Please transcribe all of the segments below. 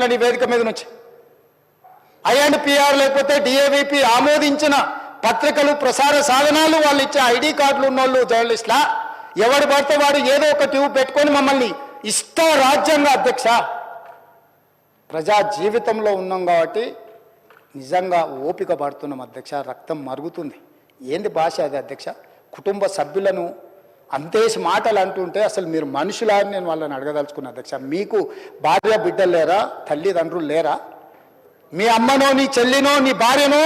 ప్రశ్నించలేని వేదిక మీద నుంచి. ఐఎండ్పిఆర్ లేకపోతే డిఏవిపి ఆమోదించిన పత్రికలు ప్రసార సాధనాలు వాళ్ళు ఇచ్చే ఐడి కార్డులు ఉన్నోళ్ళు జర్నలిస్టులా ఎవడు పడితే వాడు ఏదో ఒక ట్యూబ్ పెట్టుకొని మమ్మల్ని ఇష్ట రాజ్యంగా అధ్యక్ష ప్రజా జీవితంలో ఉన్నాం కాబట్టి నిజంగా ఓపిక పడుతున్నాం అధ్యక్ష. రక్తం మరుగుతుంది. ఏంది భాష అది అధ్యక్ష? కుటుంబ సభ్యులను అంతేసి మాటలు అంటుంటే అసలు మీరు మనుషులా అని నేను వాళ్ళని అడగదలుచుకున్నా అధ్యక్ష. మీకు భార్య బిడ్డలు లేరా? తల్లిదండ్రులు లేరా? మీ అమ్మనో నీ చెల్లినో నీ భార్యనో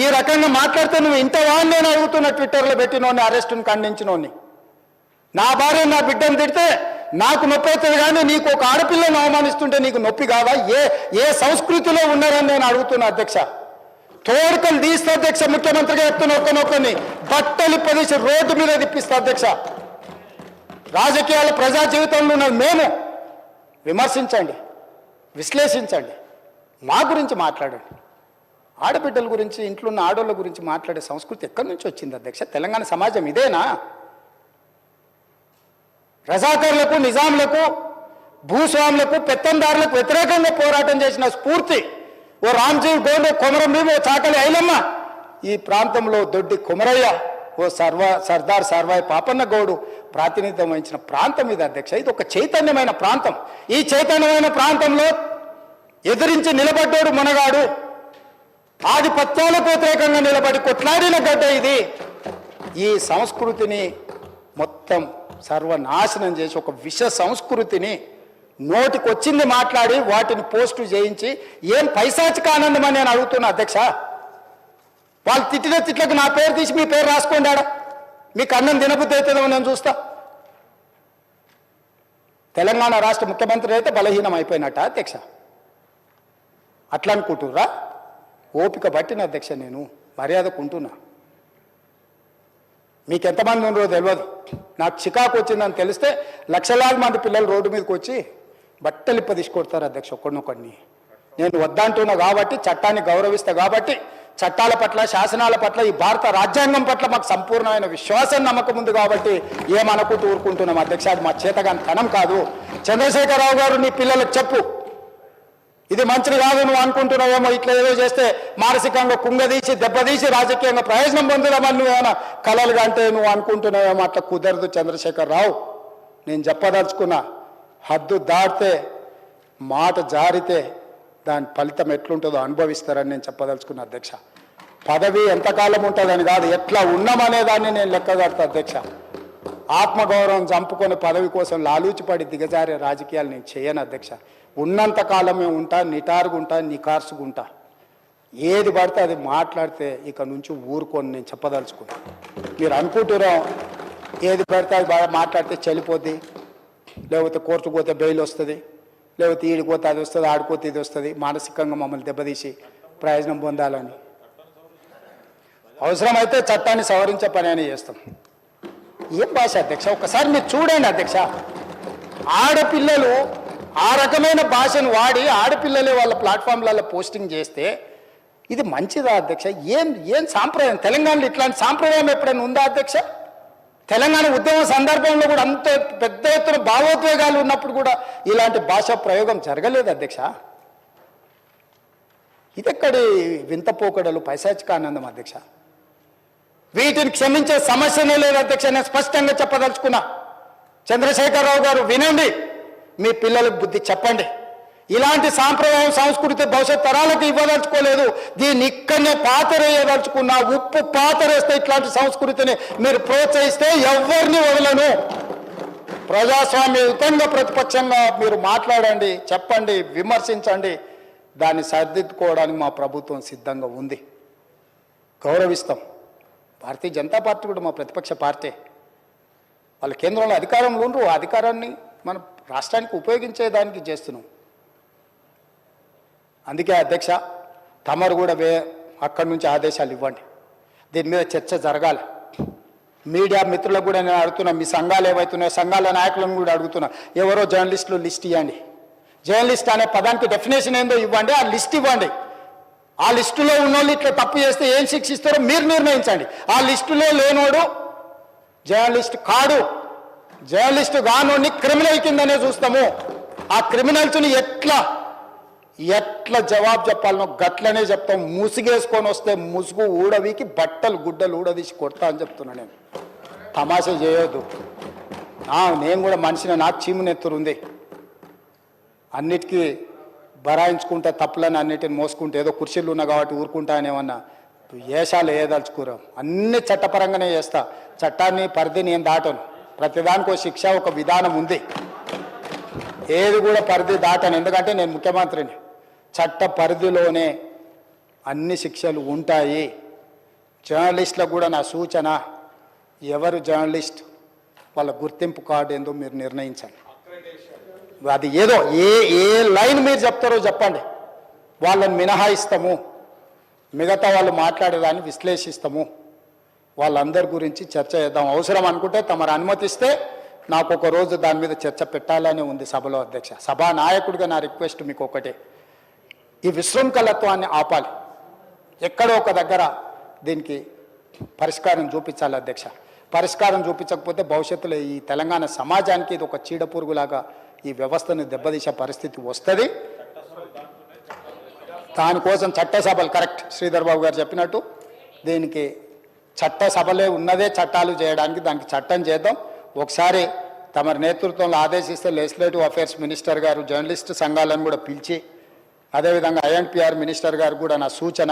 ఈ రకంగా మాట్లాడితే నువ్వు ఇంతవా నేను అడుగుతున్నా. ట్విట్టర్లో పెట్టినోని అరెస్టును ఖండించినోని నా భార్య నా బిడ్డను తిడితే నాకు నొప్పి అవుతుంది, కానీ నీకు ఒక ఆడపిల్లను అవమానిస్తుంటే నీకు నొప్పి కాదా? ఏ సంస్కృతిలో ఉన్నారని నేను అడుగుతున్నా అధ్యక్ష. తోడుకలు తీస్తే అధ్యక్ష, ముఖ్యమంత్రిగా చెప్తున్న ఒక్కనొక్కని బట్టలు పదేసి రోడ్డు మీద తిప్పిస్తా అధ్యక్ష. రాజకీయాల ప్రజా జీవితంలో ఉన్నది మేము. విమర్శించండి, విశ్లేషించండి, మా గురించి మాట్లాడండి. ఆడబిడ్డల గురించి, ఇంట్లో ఉన్న ఆడోళ్ళ గురించి మాట్లాడే సంస్కృతి ఎక్కడి నుంచి వచ్చింది అధ్యక్ష? తెలంగాణ సమాజం ఇదేనా? రజాకర్లకు, నిజాంలకు, భూస్వాములకు, పెత్తందారులకు వ్యతిరేకంగా పోరాటం చేసిన స్ఫూర్తి ఓ రామ్జీ గోండు, కొమరం భీము, ఓ చాకలి ఐలమ్మ, ఈ ప్రాంతంలో దొడ్డి కొమరయ్య, ఓ సర్దార్ సర్వాయి పాపన్న గౌడు ప్రాతినిధ్యం వహించిన ప్రాంతం ఇది అధ్యక్ష. ఇది ఒక చైతన్యమైన ప్రాంతం. ఈ చైతన్యమైన ప్రాంతంలో ఎదిరించి నిలబడ్డాడు మనగాడు. ఆధిపత్యాలకు వ్యతిరేకంగా నిలబడి కొట్లాడిన గడ్డ ఇది. ఈ సంస్కృతిని మొత్తం సర్వనాశనం చేసి ఒక విష సంస్కృతిని నోటికొచ్చింది మాట్లాడి వాటిని పోస్టు చేయించి ఏం పైశాచిక ఆనందం అని నేను అడుగుతున్నా అధ్యక్ష. వాళ్ళు తిట్టిన తిట్లకు నా పేరు తీసి మీ పేరు రాసుకోండి. ఆడ మీకు అన్నం తినబుద్ధి అవుతుందో నేను చూస్తా. తెలంగాణ రాష్ట్ర ముఖ్యమంత్రి అయితే బలహీనం అయిపోయినట్ట అధ్యక్ష? అట్లా అనుకుంటుర్రా? ఓపిక పట్టిన అధ్యక్ష, నేను మర్యాదకుంటున్నా. మీకు ఎంతమంది ఉన్నారో తెలియదు. నాకు చికాకు వచ్చిందని తెలిస్తే లక్షలాది మంది పిల్లలు రోడ్డు మీదకి వచ్చి బట్టలిప్ప తీసుకొడతారు అధ్యక్ష ఒక్కడినొక్కడిని. నేను వద్దంటున్నా కాబట్టి, చట్టాన్ని గౌరవిస్తా కాబట్టి, చట్టాల పట్ల, శాసనాల పట్ల, ఈ భారత రాజ్యాంగం పట్ల మాకు సంపూర్ణమైన విశ్వాసం, నమ్మకం ఉంది కాబట్టి ఏమనుకుంటూ ఊరుకుంటున్నాం అధ్యక్ష. అది మా చేతగాని తనం కాదు. చంద్రశేఖరరావు గారు, నీ పిల్లలకు చెప్పు, ఇది మంచిది కాదు, నువ్వు అనుకుంటున్నావేమో ఇట్లా ఏదో చేస్తే మానసికంగా కుంగదీసి దెబ్బతీసి రాజకీయంగా ప్రయోజనం పొందుదామని నువ్వేమైనా కలలుగా అంటే నువ్వు అనుకుంటున్నావేమో. అట్లా కుదరదు చంద్రశేఖరరావు. నేను చెప్పదలుచుకున్నా, హద్దు దాటితే, మాట జారితే దాని ఫలితం ఎట్లుంటుందో అనుభవిస్తారని నేను చెప్పదలుచుకున్నా అధ్యక్ష. పదవి ఎంతకాలం ఉంటుందని కాదు, ఎట్లా ఉన్నామనేదాన్ని నేను లెక్క కడతా అధ్యక్ష. ఆత్మగౌరవం చంపుకొని పదవి కోసం లాలూచిపడి దిగజారే రాజకీయాలు నేను చేయను అధ్యక్ష. ఉన్నంతకాలమే ఉంటా, నిటారుగుంటా, నికార్సుగుంటా. ఏది పడితే అది మాట్లాడితే ఇక నుంచి ఊరుకొని నేను చెప్పదలుచుకున్నా. మీరు అనుకుంటున్నాం ఏది పడితే అది బాగా మాట్లాడితే చెల్లిపోద్ది, లేకపోతే కోర్టుకు పోతే బెయిల్ వస్తుంది, లేకపోతే ఈడిపోతే అది వస్తుంది, ఆడిపోతే ఇది వస్తుంది, మానసికంగా మమ్మల్ని దెబ్బతీసి ప్రయోజనం పొందాలని. అవసరమైతే చట్టాన్ని సవరించే పని అని చేస్తాం. ఏం భాష అధ్యక్ష? ఒకసారి మీరు చూడండి అధ్యక్ష. ఆడపిల్లలు ఆ రకమైన భాషను వాడి ఆడపిల్లలే వాళ్ళ ప్లాట్ఫామ్లలో పోస్టింగ్ చేస్తే ఇది మంచిదా అధ్యక్ష? ఏం సాంప్రదాయం? తెలంగాణలో ఇట్లాంటి సాంప్రదాయం ఎప్పుడైనా ఉందా అధ్యక్ష? తెలంగాణ ఉద్యమ సందర్భంలో కూడా అంత పెద్ద ఎత్తున భావోద్వేగాలు ఉన్నప్పుడు కూడా ఇలాంటి భాషా ప్రయోగం జరగలేదు అధ్యక్ష. ఇదెక్కడి వింత పోకడలు, పైశాచిక ఆనందం అధ్యక్ష? వీటిని క్షమించే సమస్యనే లేదు అధ్యక్ష. నేను స్పష్టంగా చెప్పదలుచుకున్నా. చంద్రశేఖరరావు గారు వినండి, మీ పిల్లలకు బుద్ధి చెప్పండి. ఇలాంటి సాంప్రదాయం, సంస్కృతి భవిష్యత్ తరాలకు ఇవ్వదలుచుకోలేదు. దీన్ని ఇక్కడనే పాతరేయదలుచుకున్నా. ఉప్పు పాతరేస్తే ఇట్లాంటి సంస్కృతిని మీరు ప్రోత్సహిస్తే ఎవరిని వదలను. ప్రజాస్వామ్యయుతంగా ప్రతిపక్షంగా మీరు మాట్లాడండి, చెప్పండి, విమర్శించండి. దాన్ని సరిదిద్దుకోవడానికి మా ప్రభుత్వం సిద్ధంగా ఉంది. గౌరవిస్తాం. భారతీయ జనతా పార్టీ కూడా మా ప్రతిపక్ష పార్టీ. వాళ్ళ కేంద్రంలో అధికారంలో ఉండరు. ఆ అధికారాన్ని మన రాష్ట్రానికి ఉపయోగించేదానికి చేస్తున్నాం. అందుకే అధ్యక్ష, తమరు కూడా అక్కడి నుంచి ఆదేశాలు ఇవ్వండి. దీని మీద చర్చ జరగాలి. మీడియా మిత్రులకు కూడా నేను అడుగుతున్నా, మీ సంఘాలు ఏవైతున్నాయో సంఘాల నాయకులను కూడా అడుగుతున్నా, ఎవరో జర్నలిస్టులు లిస్ట్ ఇవ్వండి. జర్నలిస్ట్ అనే పదానికి డెఫినేషన్ ఏందో ఇవ్వండి, ఆ లిస్ట్ ఇవ్వండి. ఆ లిస్టులో ఉన్నోళ్ళు ఇట్లా తప్పు చేస్తే ఏం శిక్షిస్తారో మీరు నిర్ణయించండి. ఆ లిస్టులో లేనోడు జర్నలిస్ట్ కాడు. జర్నలిస్ట్ కానోడిని క్రిమినల్ కిందనే చూస్తాము. ఆ క్రిమినల్స్ని ఎట్లా ఎట్లా జవాబు చెప్పాలనో గట్లనే చెప్తాం. ముసుగేసుకొని వస్తే ముసుగు ఊడవికి బట్టలు గుడ్డలు ఊడదీసి కొడతా అని చెప్తున్నా. నేను తమాషా చేయొద్దు. నేను కూడా మనిషిని, నాకు చీమునెత్తురు ఉంది. అన్నిటికీ బరాయించుకుంటే తప్పులని అన్నిటిని మోసుకుంటే ఏదో కుర్చీలు ఉన్నా కాబట్టి ఊరుకుంటా అని ఏమన్నా ఏషాలు వేయదలుచుకోరు. అన్ని చట్టపరంగానే చేస్తా. చట్టాన్ని పరిధి నేను దాటను. ప్రతిదానికి శిక్ష ఒక విధానం ఉంది. ఏది కూడా పరిధి దాటను. ఎందుకంటే నేను ముఖ్యమంత్రిని. చట్ట పరిధిలోనే అన్ని శిక్షలు ఉంటాయి. జర్నలిస్టులకు కూడా నా సూచన, ఎవరు జర్నలిస్ట్ వాళ్ళ గుర్తింపు కార్డు ఏందో మీరు నిర్ణయించండి. అది ఏదో ఏ లైన్ మీరు చెప్తారో చెప్పండి. వాళ్ళని మినహాయిస్తాము, మిగతా వాళ్ళు మాట్లాడేదాన్ని విశ్లేషిస్తాము. వాళ్ళందరి గురించి చర్చ చేద్దాం. అవసరం అనుకుంటే తమరు అనుమతిస్తే నాకు ఒక రోజు దాని మీద చర్చ పెట్టాలని ఉంది సభలో. అధ్యక్ష, సభా నాయకుడిగా నా రిక్వెస్ట్ మీకు ఒకటే, ఈ విశృంఖలత్వాన్ని ఆపాలి. ఎక్కడో ఒక దగ్గర దీనికి పరిష్కారం చూపించాలి అధ్యక్ష. పరిష్కారం చూపించకపోతే భవిష్యత్తులో ఈ తెలంగాణ సమాజానికి ఇది ఒక చీడపురుగులాగా ఈ వ్యవస్థను దెబ్బతీసే పరిస్థితి వస్తుంది. దానికోసం చట్టసభలు, కరెక్ట్ శ్రీధర్ బాబు గారు చెప్పినట్టు, దీనికి చట్టసభలే ఉన్నదే చట్టాలు చేయడానికి. దానికి చట్టం చేద్దాం. ఒకసారి తమ నేతృత్వంలో ఆదేశిస్తే లెజిస్లేటివ్ అఫేర్స్ మినిస్టర్ గారు జర్నలిస్ట్ సంఘాలను కూడా పిలిచి, అదేవిధంగా ఐఎన్పిఆర్ మినిస్టర్ గారు కూడా నా సూచన,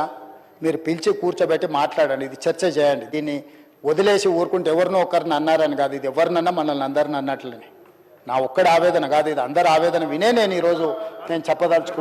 మీరు పిలిచి కూర్చోబెట్టి మాట్లాడండి. ఇది చర్చ చేయండి. దీన్ని వదిలేసి ఊరుకుంటే ఎవరినో ఒకరిని అన్నారని కాదు, ఇది ఎవరినన్నా మనల్ని అందరిని అన్నట్లని. నా ఒక్కడి ఆవేదన కాదు, ఇది అందరి ఆవేదన వినే నేను ఈరోజు చెప్పదలుచుకుంటాను.